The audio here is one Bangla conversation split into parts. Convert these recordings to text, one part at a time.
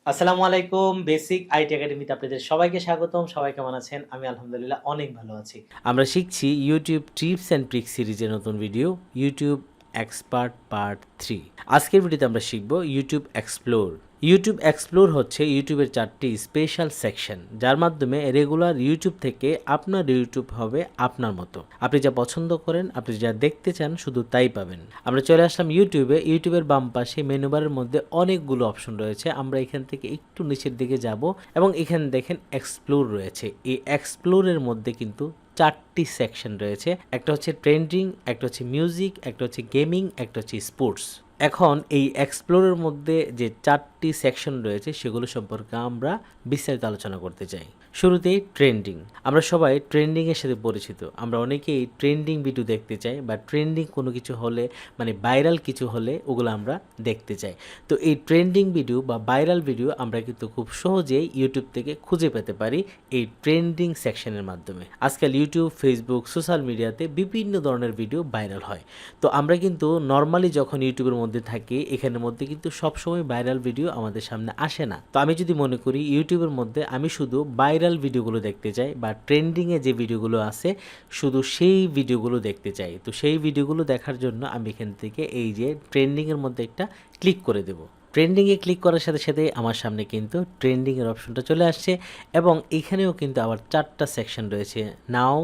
আসসালামু আলাইকুম। বেসিক আইটি একাডেমিতে আপনাদের সবাইকে স্বাগতম। সবাই কেমন আছেন? আমি আলহামদুলিল্লাহ অনেক ভালো আছি। আমরা শিখছি YouTube টিপস অ্যান্ড ট্রিক্স সিরিজের নতুন ভিডিও YouTube এক্সপার্ট পার্ট 3। আজকের ভিডিওতে আমরা শিখব YouTube এক্সপ্লোর। YouTube এক্সপ্লোর হচ্ছে ইউটিউবের 4টি স্পেশাল সেকশন, যার মাধ্যমে রেগুলার ইউটিউব থেকে আপনার ইউটিউব হবে আপনার মতো। আপনি যা পছন্দ করেন, আপনি যা দেখতে চান শুধু তাই পাবেন। আমরা চলে আসলাম ইউটিউবে। ইউটিউবের বাম পাশে মেনু বারের মধ্যে অনেকগুলো অপশন রয়েছে। আমরা এখান থেকে একটু নিচের দিকে যাব এবং এখানে দেখেন এক্সপ্লোর রয়েছে। এই এক্সপ্লোরের মধ্যে কিন্তু 4টি সেকশন রয়েছে। একটা হচ্ছে ট্রেন্ডিং, একটা হচ্ছে মিউজিক, একটা হচ্ছে গেমিং, একটা হচ্ছে স্পোর্টস। এখন এই এক্সপ্লোরের মধ্যে যে 4টি সেকশন রয়েছে সেগুলো সম্পর্কে আমরা বিস্তারিত আলোচনা করতে চাই। শুরুতেই ট্রেন্ডিং। আমরা সবাই ট্রেন্ডিংয়ের সাথে পরিচিত। আমরা অনেকেই ট্রেন্ডিং ভিডিও দেখতে চাই বা ট্রেন্ডিং কোনো কিছু হলে মানে ভাইরাল কিছু হলে ওগুলো আমরা দেখতে চাই। তো এই ট্রেন্ডিং ভিডিও বা ভাইরাল ভিডিও আমরা কিন্তু খুব সহজেই ইউটিউব থেকে খুঁজে পেতে পারি এই ট্রেন্ডিং সেকশনের মাধ্যমে। আজকাল ইউটিউব, ফেসবুক, সোশ্যাল মিডিয়াতে বিভিন্ন ধরনের ভিডিও ভাইরাল হয়। তো আমরা কিন্তু নর্মালি যখন ইউটিউবের মধ্যে থাকি, এখানের মধ্যে কিন্তু সবসময় ভাইরাল ভিডিও আমাদের সামনে আসে না। তো আমি যদি মনে করি ইউটিউবের মধ্যে আমি শুধু ভাইরাল ভিডিওগুলো দেখতে চাই বা ট্রেন্ডিংয়ে যে ভিডিওগুলো আছে শুধু সেই ভিডিওগুলো দেখতে চাই, তো সেই ভিডিওগুলো দেখার জন্য আমি এখান থেকে এই যে ট্রেন্ডিংয়ের মধ্যে একটা ক্লিক করে দেব। ট্রেন্ডিংয়ে ক্লিক করার সাথে সাথে আমার সামনে কিন্তু ট্রেন্ডিংয়ের অপশনটা চলে আসছে এবং এখানেও কিন্তু আবার 4টা সেকশন রয়েছে, নাও,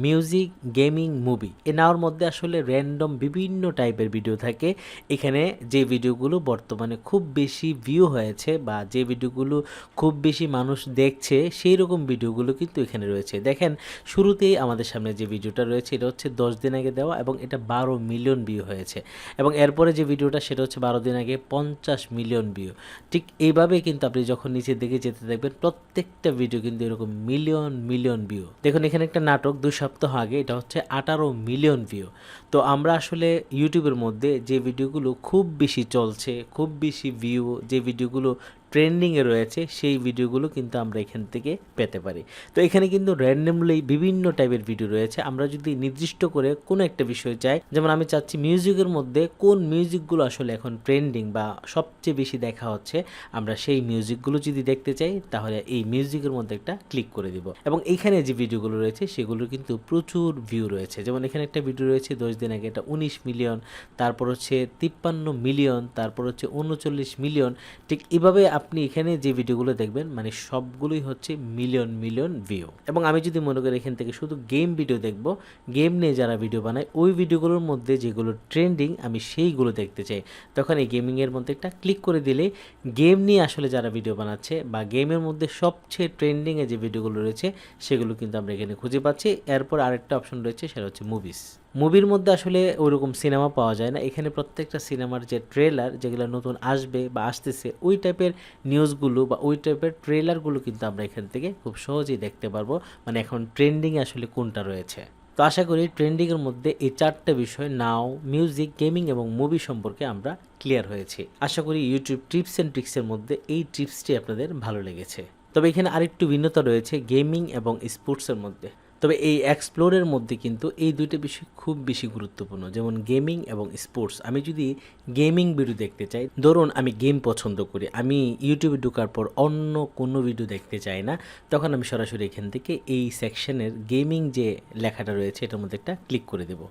মিউজিক, গেমিং, মুভি। এই নাওর মধ্যে আসলে র্যান্ডম বিভিন্ন টাইপের ভিডিও থাকে। এখানে যে ভিডিওগুলো বর্তমানে খুব বেশি ভিউ হয়েছে বা যে ভিডিওগুলো খুব বেশি মানুষ দেখছে সেই রকম ভিডিওগুলো কিন্তু এখানে রয়েছে। দেখেন শুরুতেই আমাদের সামনে যে ভিডিওটা রয়েছে এটা হচ্ছে 10 দিন আগে দেওয়া এবং এটা 12 মিলিয়ন ভিউ হয়েছে এবং এরপরে যে ভিডিওটা সেটা হচ্ছে 12 দিন আগে 50 মিলিয়ন ভিউ। ঠিক এইভাবে কিন্তু আপনি যখন নিচের দিকে যেতে দেখবেন প্রত্যেকটা ভিডিও কিন্তু এরকম মিলিয়ন মিলিয়ন ভিউ। দেখুন এখানে একটা নাটক 2 সপ্তাহ আগে, এটা হচ্ছে 18 মিলিয়ন ভিউ। তো আমরা আসলে ইউটিউবের মধ্যে যে ভিডিওগুলো খুব বেশি চলছে, খুব বেশি ভিউ, যে ভিডিওগুলো ট্রেন্ডিংয়ে রয়েছে সেই ভিডিওগুলো কিন্তু আমরা এখান থেকে পেতে পারি। তো এখানে কিন্তু র্যান্ডমলি বিভিন্ন টাইপের ভিডিও রয়েছে। আমরা যদি নির্দিষ্ট করে কোনো একটা বিষয় চাই, যেমন আমি চাচ্ছি মিউজিকের মধ্যে কোন মিউজিকগুলো আসলে এখন ট্রেন্ডিং বা সবচেয়ে বেশি দেখা হচ্ছে, আমরা সেই মিউজিকগুলো যদি দেখতে চাই তাহলে এই মিউজিকের মধ্যে একটা ক্লিক করে দিব এবং এইখানে যে ভিডিওগুলো রয়েছে সেগুলোর কিন্তু প্রচুর ভিউ রয়েছে। যেমন এখানে একটা ভিডিও রয়েছে 10 দিন আগে, এটা 19 মিলিয়ন, তারপর হচ্ছে 53 মিলিয়ন, তারপর হচ্ছে 39 মিলিয়ন। ঠিক এভাবে আপনি এখানে যে ভিডিওগুলো দেখবেন মানে সবগুলোই হচ্ছে মিলিয়ন মিলিয়ন ভিউ। এবং আমি যদি মনে করি এখান থেকে শুধু গেম ভিডিও দেখব, গেম নিয়ে যারা ভিডিও বানায় ওই ভিডিওগুলোর মধ্যে যেগুলো ট্রেন্ডিং আমি সেইগুলো দেখতে চাই, তখন এই গেমিংয়ের মধ্যে একটা ক্লিক করে দিলে গেম নিয়ে আসলে যারা ভিডিও বানাচ্ছে বা গেমের মধ্যে সবচেয়ে ট্রেন্ডিংয়ে যে ভিডিওগুলো রয়েছে সেগুলো কিন্তু আমরা এখানে খুঁজে পাচ্ছি। এরপর আরেকটা অপশন রয়েছে সেটা হচ্ছে মুভিস। মুভির মধ্যে আসলে ওইরকম সিনেমা পাওয়া যায় না। এখানে প্রত্যেকটা সিনেমার যে ট্রেলার যেগুলো নতুন আসবে বা আসতেছে ওই টাইপের নিউজগুলো বা ওই টাইপের ট্রেলারগুলো কিন্তু আমরা এখান থেকে খুব সহজেই দেখতে পারবো, মানে এখন ট্রেন্ডিংয়ে আসলে কোনটা রয়েছে। তো আশা করি ট্রেন্ডিংয়ের মধ্যে এই 4টা বিষয় নাও, মিউজিক, গেমিং এবং মুভি সম্পর্কে আমরা ক্লিয়ার হয়েছি। আশা করি ইউটিউব টিপস অ্যান্ড ট্রিক্সের মধ্যে এই টিপসটি আপনাদের ভালো লেগেছে। তবে এখানে আরেকটু ভিন্নতা রয়েছে গেমিং এবং স্পোর্টসের মধ্যে। তবে এই এক্সপ্লোরের মধ্যে কিন্তু এই দুইটা বিষয় খুব বেশি গুরুত্বপূর্ণ, যেমন গেমিং এবং স্পোর্টস। আমি যদি গেমিং ভিডিও দেখতে চাই, ধরুন আমি গেম পছন্দ করি, আমি ইউটিউবে ঢোকার পর অন্য কোনো ভিডিও দেখতে চাই না, তখন আমি সরাসরি এখান থেকে এই সেকশনের গেমিং যে লেখাটা রয়েছে এটার মধ্যে একটা ক্লিক করে দেব।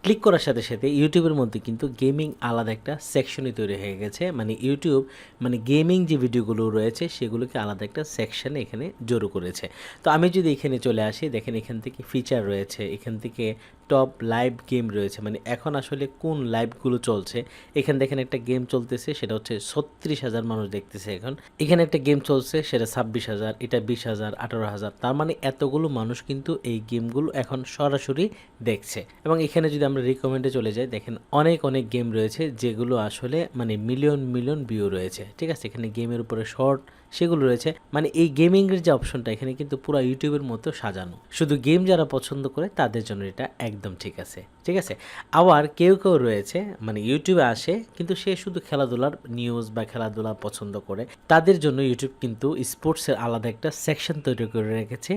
ক্লিক করার সাথে সাথে ইউটিউবের মধ্যে কিন্তু গেমিং আলাদা একটা সেকশনই তৈরি হয়ে গেছে, মানে ইউটিউব মানে গেমিং যে ভিডিওগুলো রয়েছে সেগুলোকে আলাদা একটা সেকশনে এখানে জড়ো করেছে। তো আমি যদি এখানে চলে আসি, দেখেন এখান থেকে ফিচার রয়েছে, এখান থেকে টপ লাইভ গেম রয়েছে, মানে এখন আসলে কোন লাইভগুলো চলছে। এখানে দেখেন একটা গেম চলতেছে সেটা হচ্ছে 36,000 মানুষ দেখতেছে। এখন এখানে একটা গেম চলছে সেটা 26,000, এটা 20,000, 18,000, তার মানে এতগুলো মানুষ কিন্তু এই গেমগুলো এখন সরাসরি দেখছে। এবং এখানে যদি আমরা রিকমেন্ডে চলে যাই, দেখেন অনেক অনেক গেম রয়েছে যেগুলো আসলে মানে মিলিয়ন মিলিয়ন ভিউ রয়েছে। ঠিক আছে, এখানে গেমের উপরে শর্ট সেগুলো রয়েছে, মানে এই গেমিংয়ের যে অপশনটা এখানে কিন্তু পুরো ইউটিউবের মতো সাজানো। শুধু গেম যারা পছন্দ করে তাদের জন্য এটা একদম ঠিক আছে। ঠিক আছে, আবার কেউ কেউ রয়েছে মানে ইউটিউবে আসে কিন্তু সে শুধু খেলাধুলার নিউজ বা খেলাধুলা পছন্দ করে, তাদের জন্য ইউটিউব কিন্তু স্পোর্টসের আলাদা একটা সেকশন তৈরি করে রেখেছে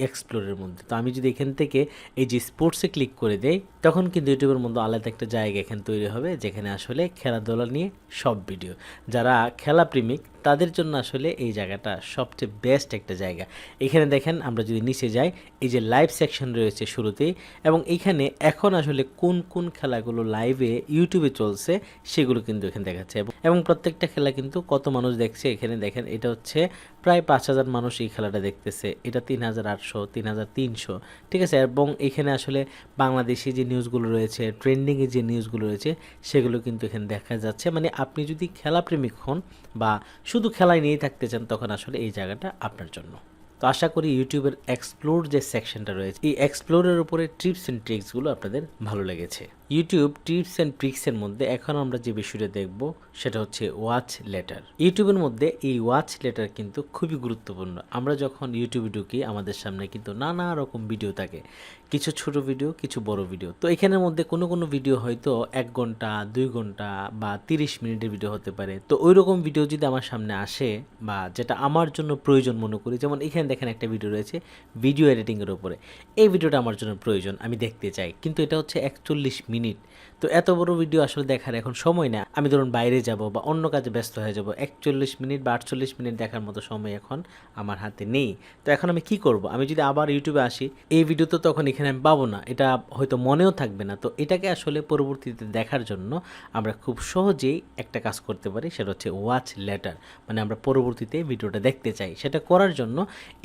এক্সপ্লোরের মধ্যে। তো আমি যদি এখান থেকে এই যে স্পোর্টসে ক্লিক করে দেই, তখন কিন্তু ইউটিউবের মধ্যে আলাদা একটা জায়গা এখানে তৈরি হবে যেখানে আসলে খেলাধুলা নিয়ে সব ভিডিও, যারা খেলা প্রেমিক তাদের জন্য আসলে এই জায়গাটা সবচেয়ে বেস্ট একটা জায়গা। এখানে দেখেন আমরা যদি নিচে যাই, এই যে লাইভ সেকশন রয়েছে শুরুতেই, এবং এইখানে এখন আসলে কোন কোন খেলাগুলো লাইভে ইউটিউবে চলছে সেগুলো কিন্তু এখানে দেখাচ্ছে, এবং প্রত্যেকটা খেলা কিন্তু কত মানুষ দেখছে এখানে দেখেন। এটা হচ্ছে প্রায় 5,000 মানুষ এই খেলাটা দেখতেছে, এটা 3,800, 3,300, ঠিক আছে। এবং এখানে আসলে বাংলাদেশি যে নিউজগুলো রয়েছে, ট্রেন্ডিংয়ে যে নিউজগুলো রয়েছে সেগুলো কিন্তু এখানে দেখা যাচ্ছে। মানে আপনি যদি খেলাপ্রেমিক হন বা শুধু খেলায় নিয়েই থাকতে চান, তখন আসলে এই জায়গাটা আপনার জন্য। তো আশা করি ইউটিউবের এক্সপ্লোর যে সেকশনটা রয়েছে, এই এক্সপ্লোরের উপরে টিপস অ্যান্ড ট্রিক্সগুলো আপনাদের ভালো লেগেছে। ইউটিউব টিপস অ্যান্ড ট্রিক্সের মধ্যে এখন আমরা যে বিষয়টা দেখব সেটা হচ্ছে ওয়াচ লেটার। ইউটিউবের মধ্যে এই ওয়াচ লেটার কিন্তু খুবই গুরুত্বপূর্ণ। আমরা যখন ইউটিউবে ঢুকি আমাদের সামনে কিন্তু নানা রকম ভিডিও থাকে, কিছু ছোট ভিডিও, কিছু বড় ভিডিও। তো এখানের মধ্যে কোনো কোনো ভিডিও হয়তো 1 ঘন্টা, 2 ঘন্টা বা 30 মিনিটের ভিডিও হতে পারে। তো ওই রকম ভিডিও যদি আমার সামনে আসে বা যেটা আমার জন্য প্রয়োজন মনে করি, যেমন এখানে দেখেন একটা ভিডিও রয়েছে ভিডিও এডিটিংয়ের উপরে, এই ভিডিওটা আমার জন্য প্রয়োজন, আমি দেখতে চাই, কিন্তু এটা হচ্ছে 41 মিনিট। তো এত বড় ভিডিও আসলে দেখার এখন সময় না। আমি ধরুন বাইরে যাব বা অন্য কাজে ব্যস্ত হয়ে যাব, 41 মিনিট বা 48 মিনিট দেখার মতো সময় এখন আমার হাতে নেই। তো এখন আমি কি করব? আমি যদি আবার ইউটিউবে আসি, এই ভিডিও তো তখন এখানে আমি পাবো না, এটা হয়তো মনেও থাকবে না। তো এটাকে আসলে পরবর্তীতে দেখার জন্য আমরা খুব সহজেই একটা কাজ করতে পারি, সেটা হচ্ছে ওয়াচ লেটার। মানে আমরা পরবর্তীতে ভিডিওটা দেখতে চাই, সেটা করার জন্য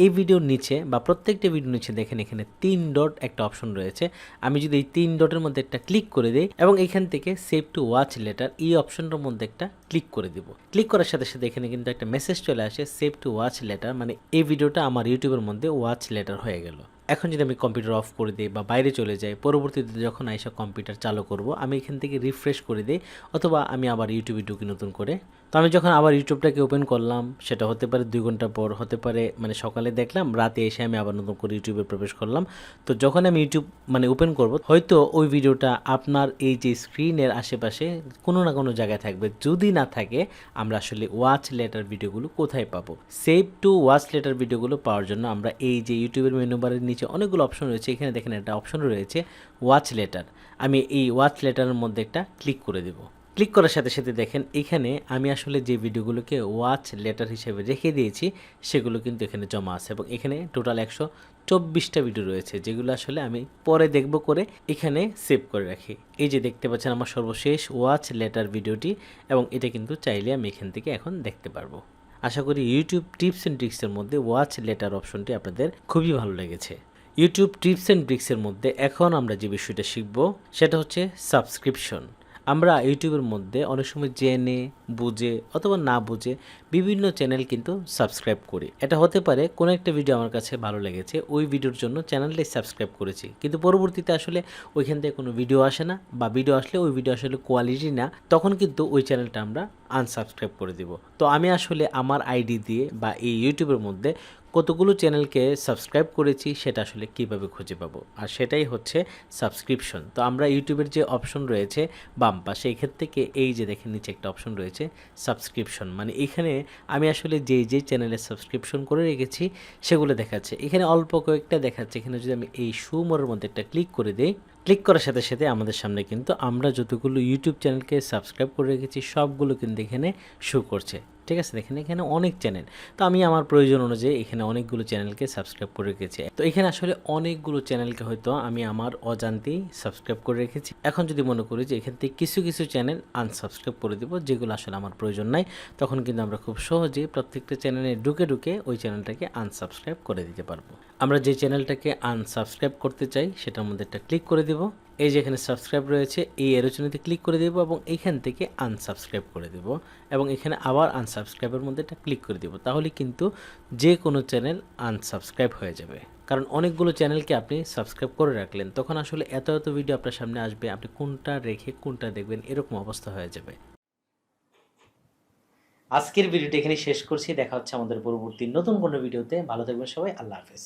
এই ভিডিওর নিচে বা প্রত্যেকটা ভিডিওর নিচে দেখেন এখানে 3 ডট একটা অপশন রয়েছে। আমি যদি এই 3 ডটের মধ্যে একটা ক্লিক করে দিই এবং এখান থেকে সেভ টু ওয়াচ লেটার এই অপশনটার মধ্যে একটা ক্লিক করে দিব, ক্লিক করার সাথে সাথে এখানে কিন্তু একটা মেসেজ চলে আসে সেভ টু ওয়াচ লেটার, মানে এই ভিডিওটা আমার ইউটিউবের মধ্যে ওয়াচ লেটার হয়ে গেল। এখন যদি আমি কম্পিউটার অফ করে দিই বা বাইরে চলে যাই, পরবর্তীতে যখন আইসা কম্পিউটার চালু করব, আমি এখান থেকে রিফ্রেশ করে দিই, অথবা আমি আবার ইউটিউবে ঢুকি নতুন করে। তো আমি যখন আবার ইউটিউবটাকে ওপেন করলাম, সেটা হতে পারে 2 ঘন্টা পর, হতে পারে মানে সকালে দেখলাম, রাতে এসে আমি আবার নতুন করে ইউটিউবে প্রবেশ করলাম। তো যখন আমি ইউটিউব মানে ওপেন করব, হয়তো ওই ভিডিওটা আপনার এই যে স্ক্রিনের আশেপাশে কোনো না কোনো জায়গায় থাকবে। যদি না থাকে, আমরা আসলে ওয়াচ লেটার ভিডিওগুলো কোথায় পাবো? সেভ টু ওয়াচ লেটার ভিডিওগুলো পাওয়ার জন্য আমরা এই যে ইউটিউবের মেনু বারের নিচে অনেকগুলো অপশন রয়েছে, এখানে দেখেন একটা অপশন রয়েছে ওয়াচ লেটার। আমি এই ওয়াচ লেটারের মধ্যে একটা ক্লিক করে দেব। ক্লিক করার সাথে সাথে দেখেন এখানে আমি আসলে যে ভিডিওগুলোকে ওয়াচ লেটার হিসেবে রেখে দিয়েছি সেগুলো কিন্তু এখানে জমা আছে, এবং এখানে টোটাল 124টা ভিডিও রয়েছে, যেগুলো আসলে আমি পরে দেখব করে এখানে সেভ করে রাখি। এই যে দেখতে পাচ্ছেন আমার সর্বশেষ ওয়াচ লেটার ভিডিওটি, এবং এটা কিন্তু চাইলে আমি এখান থেকে এখন দেখতে পারবো। আশা করি ইউটিউব টিপস অ্যান্ড ট্রিক্সের মধ্যে ওয়াচ লেটার অপশনটি আপনাদের খুবই ভালো লেগেছে। ইউটিউব টিপস অ্যান্ড ট্রিক্সের মধ্যে এখন আমরা যে বিষয়টা শিখব সেটা হচ্ছে সাবস্ক্রিপশন। আমরা ইউটিউবের মধ্যে অনেক সময় জেনে বুঝে অথবা না বুঝে বিভিন্ন চ্যানেল কিন্তু সাবস্ক্রাইব করি। এটা হতে পারে কোনো একটা ভিডিও আমার কাছে ভালো লেগেছে, ওই ভিডিওর জন্য চ্যানেলটাই সাবস্ক্রাইব করেছি, কিন্তু পরবর্তীতে আসলে ওইখান থেকে কোনো ভিডিও আসে না, বা ভিডিও আসলে ওই ভিডিও আসলে কোয়ালিটি না, তখন কিন্তু ওই চ্যানেলটা আমরা আনসাবস্ক্রাইব করে দিব। তো আমি আসলে আমার আইডি দিয়ে বা এই ইউটিউবের মধ্যে কতগুলো চ্যানেলকে সাবস্ক্রাইব করেছি সেটা আসলে কিভাবে খুঁজে পাবো, আর সেটাই হচ্ছে সাবস্ক্রিপশন। তো আমরা ইউটিউবের যে অপশন রয়েছে বাম পাশে, এখান থেকে এই যে দেখেন নিচে একটা অপশন রয়েছে সাবস্ক্রিপশন, মানে এখানে আমি আসলে যে চ্যানেলে সাবস্ক্রিপশন করে রেখেছি সেগুলো দেখাচ্ছে। এখানে অল্প কয়েকটা দেখাচ্ছে, এখানে যদি আমি এই শো মোরের মধ্যে একটা ক্লিক করে দিই, ক্লিক করার সাথে সাথে আমাদের সামনে কিন্তু আমরা যতগুলো ইউটিউব চ্যানেলকে সাবস্ক্রাইব করে রেখেছি সবগুলো কিন্তু এখানে শো করছে। ঠিক আছে, দেখেন এখানে অনেক চ্যানেল। তো আমি আমার প্রয়োজন অনুযায়ী এখানে অনেকগুলো চ্যানেলকে সাবস্ক্রাইব করে রেখেছি। তো এখানে আসলে অনেকগুলো চ্যানেলকে হয়তো আমি আমার অজান্তেই সাবস্ক্রাইব করে রেখেছি। এখন যদি মনে করি যে এখান থেকে কিছু কিছু চ্যানেল আনসাবস্ক্রাইব করে দিব, যেগুলো আসলে আমার প্রয়োজন নাই, তখন কিন্তু আমরা খুব সহজেই প্রত্যেকটা চ্যানেলে ঢুকে ঢুকে ওই চ্যানেলটাকে আনসাবস্ক্রাইব করে দিতে পারবো। আমরা যে চ্যানেলটাকে আনসাবস্ক্রাইব করতে চাই সেটার মধ্যে একটা ক্লিক করে দিব, এই যে এখানে সাবস্ক্রাইব রয়েছে এই এরোচনিতে ক্লিক করে দেব, এবং এইখান থেকে আনসাবস্ক্রাইব করে দেব, এবং এখানে আবার আনসাবস্ক্রাইবের মধ্যে একটা ক্লিক করে দেব। তাহলে কিন্তু যে কোনো চ্যানেল আনসাবস্ক্রাইব হয়ে যাবে, কারণ অনেকগুলো চ্যানেলকে আপনি সাবস্ক্রাইব করে রাখলেন, তখন আসলে এত এত ভিডিও আপনার সামনে আসবে, আপনি কোনটা রেখে কোনটা দেখবেন এরকম অবস্থা হয়ে যাবে। আজকের ভিডিওটা এখানে শেষ করছি, দেখা হচ্ছে আমাদের পরবর্তী নতুন কোনো ভিডিওতে। ভালো থাকবেন সবাই, আল্লাহ হাফেজ।